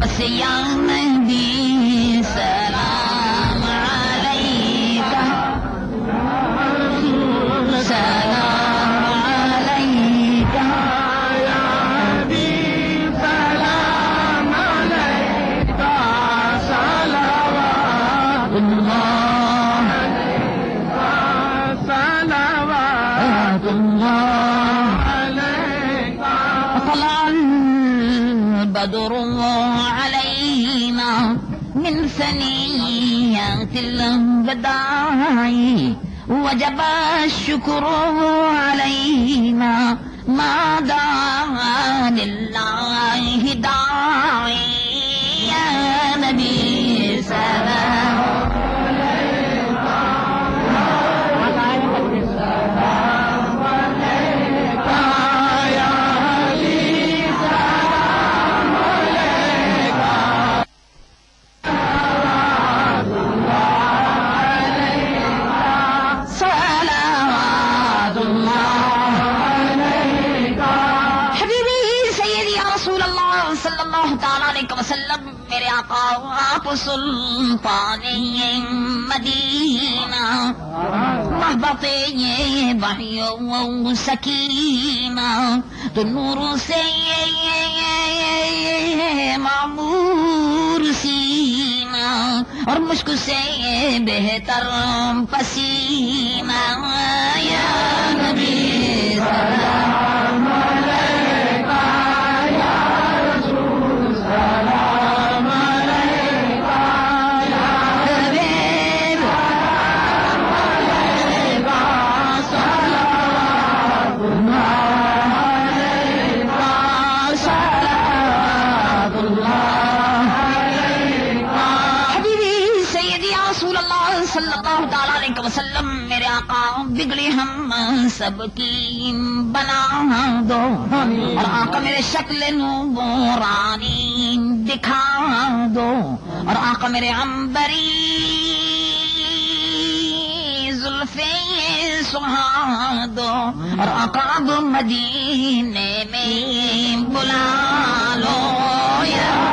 بس یا نبی سلام علیکہ سلام علیکہ یا نبی سلام علیکہ صلوات اللہ صلوات اللہ علیکہ طلع البدر علينا من ثنيات الوداع وجب الشكر علينا ما دعا لله داعي يا نبي سلام وسلم میرے آقا آپ سلطان مدینہ محبت یہ وحی و سکینہ تو نور سے معمور سینہ اور مشک سے بہتر پسینہ یا نبی سلام علیکہ یا رسول سلام علیکہ یا حبیب سلام علیکہ صلوات اللہ علیکہ صلوات اللہ علیکہ حبیبی سیدی رسول اللہ صلی اللہ تعالی علیہ وسلم میرے آقا بگڑی ہم سب کی بنا دو اور آقا میرے شکل نورانی دکھا دو اور آقا میرے عنبری زلفے سہا دو اور آقا اب مدینے میں بلا لو یا